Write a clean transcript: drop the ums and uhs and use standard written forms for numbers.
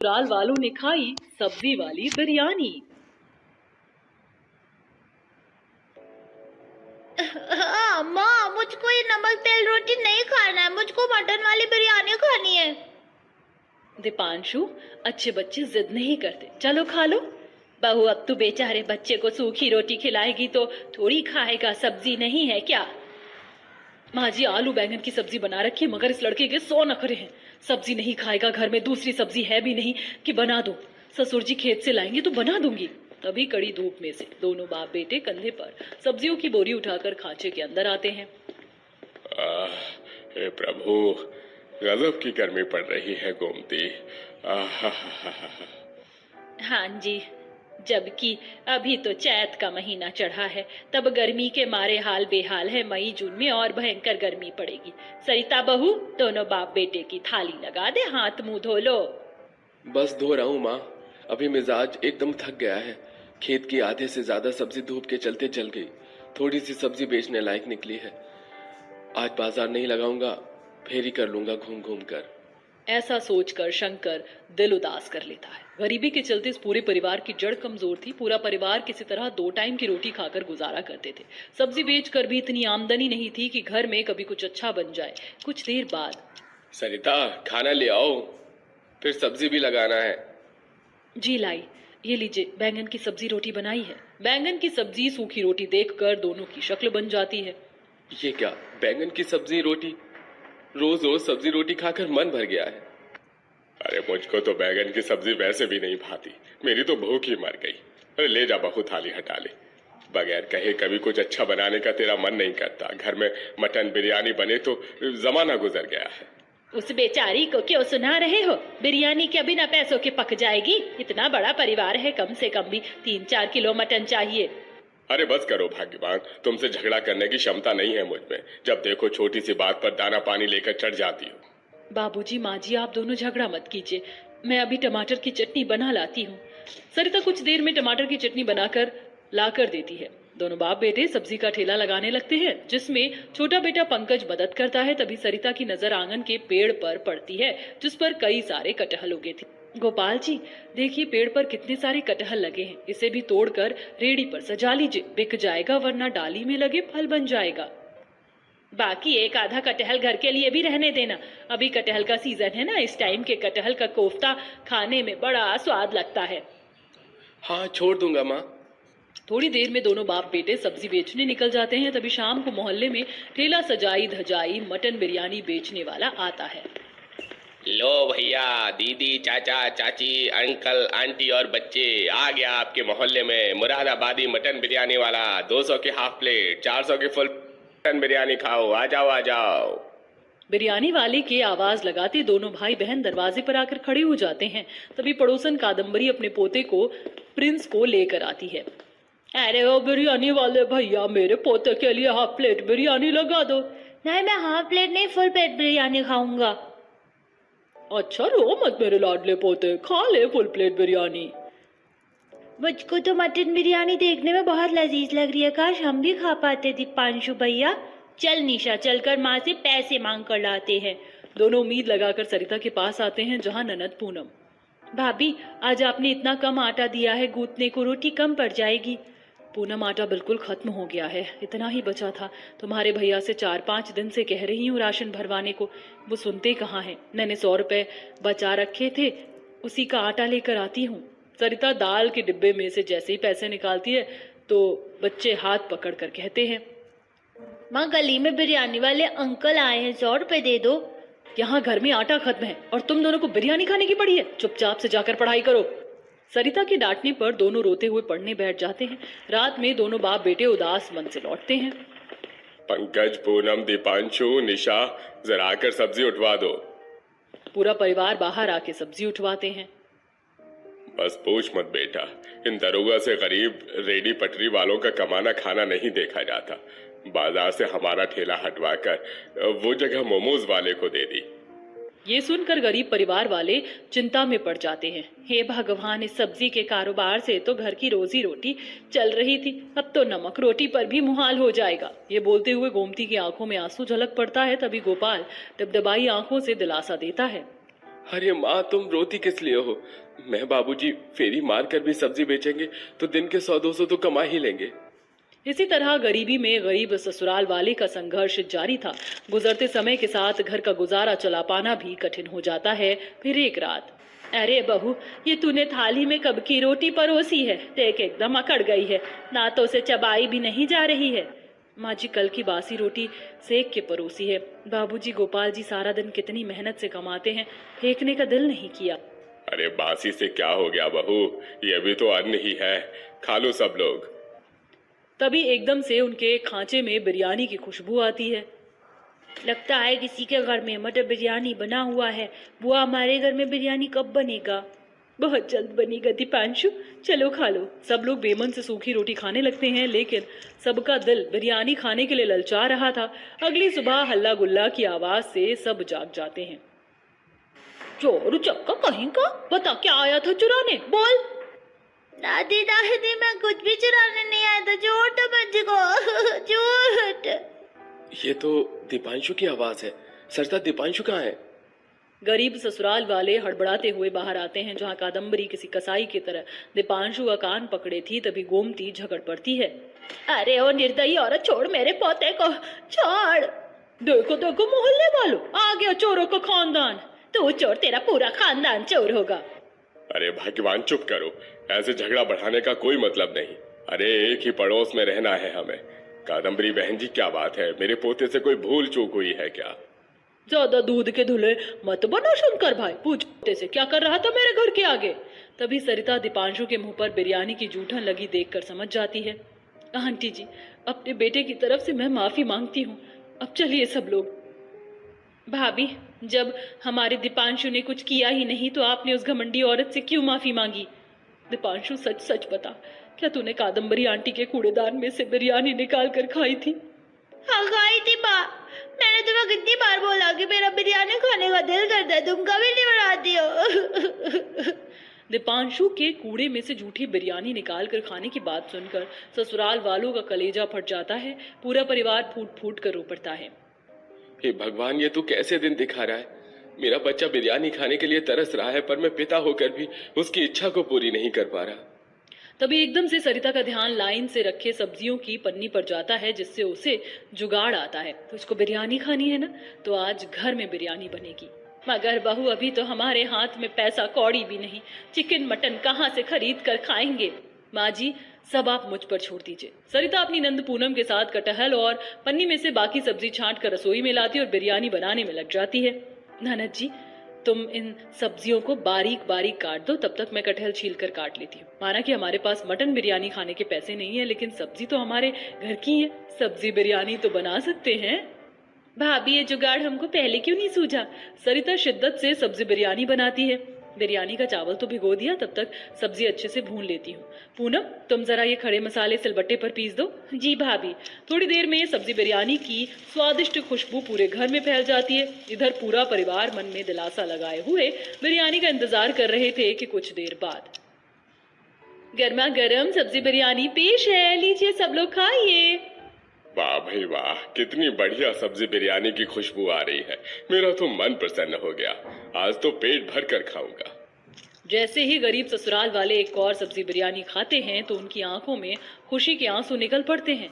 ससुराल वालों ने खाई सब्जी वाली बिरयानी। माँ, मुझको ये नमक तेल रोटी नहीं खाना है, मुझको मटन वाली बिरयानी खानी है। दीपांशु, अच्छे बच्चे जिद नहीं करते, चलो खा लो। बहू, अब तू बेचारे बच्चे को सूखी रोटी खिलाएगी तो थोड़ी खाएगा, सब्जी नहीं है क्या? माँ जी, आलू बैंगन की सब्जी बना रखी है, मगर इस लड़के के 100 नखरे हैं। सब्जी नहीं खाएगा, घर में दूसरी सब्जी है भी नहीं कि बना दो। ससुर जी खेत से लाएंगे तो बना दूंगी। तभी कड़ी धूप में से दोनों बाप बेटे कंधे पर सब्जियों की बोरी उठाकर खांचे के अंदर आते हैं। हे प्रभु, गजब की गर्मी पड़ रही है गोमती। हाँ जी, जबकि अभी तो चैत का महीना चढ़ा है, तब गर्मी के मारे हाल बेहाल है। मई जून में और भयंकर गर्मी पड़ेगी। सरिता बहू, दोनों बाप बेटे की थाली लगा दे, हाथ मुंह धो लो। बस धो रहा हूँ माँ, अभी मिजाज एकदम थक गया है। खेत की आधे से ज्यादा सब्जी धूप के चलते जल गई। थोड़ी सी सब्जी बेचने लायक निकली है। आज बाजार नहीं लगाऊंगा, फेरी कर लूंगा घूम घूम कर। ऐसा सोचकर शंकर दिल उदास कर लेता है। गरीबी के चलते इस पूरे परिवार की जड़ कमजोर थी। पूरा परिवार किसी तरह 2 टाइम की रोटी खाकर गुजारा करते थे। सब्जी बेचकर भी इतनी आमदनी नहीं थी कि घर में कभी कुछ अच्छा बन जाए। कुछ देर बाद, सरिता, खाना ले आओ, फिर सब्जी भी लगाना है। जी लाई, ये लीजिए, बैंगन की सब्जी रोटी बनाई है। बैंगन की सब्जी सूखी रोटी देखकर दोनों की शक्ल बन जाती है। ये क्या, बैंगन की सब्जी रोटी? रोज रोज सब्जी रोटी खाकर मन भर गया है। अरे मुझको तो बैगन की सब्जी वैसे भी नहीं भाती, मेरी तो भूख ही मर गई। अरे ले जा बहू, थाली हटा ले। बगैर कहे कभी कुछ अच्छा बनाने का तेरा मन नहीं करता। घर में मटन बिरयानी बने तो जमाना गुजर गया है। उस बेचारी को क्यों सुना रहे हो? बिरयानी क्या बिना पैसों के पक जाएगी? इतना बड़ा परिवार है, कम से कम भी 3-4 किलो मटन चाहिए। अरे बस करो भाग्यवान, तुमसे झगड़ा करने की क्षमता नहीं है मुझ में। जब देखो छोटी सी बात पर दाना पानी लेकर चढ़ जाती हो। बाबूजी, माँ जी, आप दोनों झगड़ा मत कीजिए, मैं अभी टमाटर की चटनी बना लाती हूँ। सरिता कुछ देर में टमाटर की चटनी बनाकर लाकर देती है। दोनों बाप बेटे सब्जी का ठेला लगाने लगते हैं, जिसमें छोटा बेटा पंकज मदद करता है। तभी सरिता की नजर आंगन के पेड़ पर पड़ती है, जिस पर कई सारे कटहल उगे थे। गोपाल जी, देखिए पेड़ पर कितने सारे कटहल लगे हैं। इसे भी तोड़कर रेडी पर सजा लीजिए, बिक जाएगा, वरना डाली में लगे फल बन जाएगा। बाकी एक आधा कटहल घर के लिए भी रहने देना। अभी कटहल का सीजन है ना, इस टाइम के कटहल का कोफ्ता खाने में बड़ा स्वाद लगता है। हाँ, छोड़ दूंगा माँ। थोड़ी देर में दोनों बाप बेटे सब्जी बेचने निकल जाते हैं। तभी शाम को मोहल्ले में ठेला सजाई धजाई मटन बिरयानी बेचने वाला आता है। लो भैया, दीदी, चाचा, चाची, अंकल, आंटी और बच्चे, आ गया आपके मोहल्ले में मुरादाबादी मटन बिरयानी वाला। 200 की हाफ प्लेट, 400 की फुल मटन बिरयानी खाओ, आ जाओ आ जाओ। बिरयानी वाले के आवाज लगाते दोनों भाई बहन दरवाजे पर आकर खड़े हो जाते हैं। तभी पड़ोसन कादम्बरी अपने पोते को प्रिंस को लेकर आती है। अरे ओ बिरयानी वाले भैया, मेरे पोते के लिए हाफ प्लेट बिरयानी लगा दो। नहीं, मैं हाफ प्लेट नहीं, फुल प्लेट बिरयानी खाऊंगा। अच्छा, रो मत मेरे लाडले पोते, खा ले फुल प्लेट बिरयानी। मुझको तो मटन बिरयानी देखने में बहुत लजीज लग रही है, काश हम भी खा पाते दीपांशु भैया। चल निशा, चलकर माँ से पैसे मांग कर लाते हैं। दोनों उम्मीद लगाकर सरिता के पास आते हैं, जहाँ ननद पूनम। भाभी, आज आपने इतना कम आटा दिया है, गूंथने को रोटी कम पड़ जाएगी। पूनम, आटा बिल्कुल खत्म हो गया है, इतना ही बचा था। तुम्हारे भैया से 4-5 दिन से कह रही हूँ राशन भरवाने को, वो सुनते कहाँ हैं। मैंने 100 रुपए बचा रखे थे, उसी का आटा लेकर आती हूँ। सरिता दाल के डिब्बे में से जैसे ही पैसे निकालती है तो बच्चे हाथ पकड़ कर कहते हैं, माँ, गली में बिरयानी वाले अंकल आए हैं, 100 रुपए दे दो। यहाँ घर में आटा खत्म है और तुम दोनों को बिरयानी खाने की पड़ी है। चुपचाप से जाकर पढ़ाई करो। सरिता के डांटने पर दोनों रोते हुए पढ़ने बैठ जाते हैं। रात में दोनों बाप बेटे उदास मन से लौटते हैं। पंकज, पूनम, दीपांशु, निशा, जरा आकर सब्जी उठवा दो। पूरा परिवार बाहर आके सब्जी उठवाते हैं। बस पूछ मत बेटा, इन दरोगा से गरीब रेडी पटरी वालों का कमाना खाना नहीं देखा जाता। बाजार से हमारा ठेला हटवाकर वो जगह मोमोज वाले को दे दी। ये सुनकर गरीब परिवार वाले चिंता में पड़ जाते हैं। हे भगवान, इस सब्जी के कारोबार से तो घर की रोजी रोटी चल रही थी, अब तो नमक रोटी पर भी मुहाल हो जाएगा। ये बोलते हुए गोमती की आंखों में आंसू झलक पड़ता है। तभी गोपाल दबदबाई आंखों से दिलासा देता है। अरे माँ, तुम रोती किस लिए हो? मैं बाबूजी फेरी मार कर भी सब्जी बेचेंगे तो दिन के 100-200 तो कमा ही लेंगे। इसी तरह गरीबी में गरीब ससुराल वाले का संघर्ष जारी था। गुजरते समय के साथ घर का गुजारा चला पाना भी कठिन हो जाता है। फिर एक रात, अरे बहू, ये तूने थाली में कब की रोटी परोसी है? देख, एकदम अकड़ गई है, दांतों से चबाई भी नहीं जा रही है। माँ जी कल की बासी रोटी सेक के परोसी है। बाबूजी गोपाल जी सारा दिन कितनी मेहनत से कमाते हैं, फेंकने का दिल नहीं किया। अरे बासी से क्या हो गया बहू, ये भी तो अन्न ही है, खा लो सब लोग। तभी एकदम से उनके खांचे में बिरयानी की खुशबू आती है। लगता है किसी के घर में मटर बिरयानी बना हुआ है। बुआ, हमारे घर में बिरयानी कब बनेगा? बहुत जल्द बनेगा दीपांशु, चलो खा लो। सब लोग बेमन से सूखी रोटी खाने लगते हैं, लेकिन सबका दिल बिरयानी खाने के लिए ललचा रहा था। अगली सुबह हल्ला गुल्ला की आवाज से सब जाग जाते हैं। चोर चक्का कहीं का, बता क्या आया था चुराने, बोल। दादी दादी, मैं कुछ भी चुराने नहीं आया था, झूठ मुझको, झूठ। ये तो दीपांशु की आवाज है। सरता, दीपांशु कहाँ है? गरीब ससुराल वाले हड़बड़ाते हुए बाहर आते हैं, जहाँ कादम्बरी किसी कसाई की तरह दीपांशु का कान पकड़े थी। तभी गोमती झगड़ पड़ती है। अरे ओ निर्दयी औरत, छोड़ मेरे पोते को, छोड़। देखो देखो मोहल्ले वालों, आ गया चोरों का खानदान। तू चोर, तेरा पूरा खानदान चोर होगा। अरे भगवान चुप करो, ऐसे झगड़ा बढ़ाने का कोई मतलब नहीं। अरे एक ही पड़ोस में रहना है हमें। कादम्बरी बहन जी, क्या बात है, मेरे पोते से कोई भूल चूक हुई है क्या? ज्यादा दूध के धुले मत बनो शंकर भाई, पूछते से क्या कर रहा था मेरे घर के आगे। तभी सरिता दीपांशु के मुंह पर बिरयानी की जूठन लगी देखकर समझ जाती है। आंटी जी, अपने बेटे की तरफ से मैं माफी मांगती हूँ। अब चलिए सब लोग। भाभी, जब हमारे दीपांशु ने कुछ किया ही नहीं तो आपने उस घमंडी औरत से क्यों माफी मांगी? दीपांशु, सच सच बता, क्या तूने कादम्बरी आंटी के कूड़ेदान में से बिरयानी निकाल कर खाई थी? हाँ, खाई थी माँ। मैंने तुम्हें कितनी बार बोला कि मेरा बिरयानी खाने का दिल करता है, तुम कभी नहीं बनाती हो। दीपांशु के कूड़े में से झूठी बिरयानी निकाल कर खाने की बात सुनकर ससुराल वालों का कलेजा फट जाता है। पूरा परिवार फूट फूट कर रो पड़ता है। हे भगवान, ये तू कैसे दिन दिखा रहा है? मेरा बच्चा बिरयानी खाने के लिए तरस रहा है, पर मैं पिता होकर भी उसकी इच्छा को पूरी नहीं कर पा रहा। तभी एकदम से सरिता का ध्यान लाइन से रखे सब्जियों की पन्नी पर जाता है, जिससे उसे जुगाड़ आता है। तो इसको बिरयानी खानी है ना, तो आज घर में बिरयानी बनेगी। मगर बहू, अभी तो हमारे हाथ में पैसा कौड़ी भी नहीं, चिकन मटन कहाँ से खरीद कर खाएंगे? माँ जी, सब आप मुझ पर छोड़ दीजिए। सरिता अपनी नंद पूनम के साथ कटहल और पन्नी में से बाकी सब्जी छांट कर रसोई में लाती और बिरयानी बनाने में लग जाती है। ननद जी, तुम इन सब्जियों को बारीक बारीक काट दो, तब तक मैं कटहल छील कर काट लेती हूँ। माना कि हमारे पास मटन बिरयानी खाने के पैसे नहीं है, लेकिन सब्जी तो हमारे घर की है, सब्जी बिरयानी तो बना सकते हैं। भाभी, ये जुगाड़ हमको पहले क्यों नहीं सूझा? सरिता शिद्दत से सब्जी बिरयानी बनाती है। बिरयानी का चावल तो भिगो दिया, तब तक सब्जी अच्छे से भून लेती हूँ। पूनम, तुम जरा ये खड़े मसाले सिलबट्टे पर पीस दो। जी भाभी। थोड़ी देर में सब्जी बिरयानी की स्वादिष्ट खुशबू पूरे घर में फैल जाती है। इधर पूरा परिवार मन में दिलासा लगाए हुए बिरयानी का इंतजार कर रहे थे कि कुछ देर बाद गर्मा गर्म सब्जी बिरयानी पेश है, लीजिए सब लोग खाइए। वाह भाई वाह, कितनी बढ़िया सब्जी बिरयानी की खुशबू आ रही है। मेरा तो मन प्रसन्न हो गया, आज तो पेट भर कर खाऊंगा। जैसे ही गरीब ससुराल वाले एक और सब्जी बिरयानी खाते हैं तो उनकी आंखों में खुशी के आंसू निकल पड़ते हैं।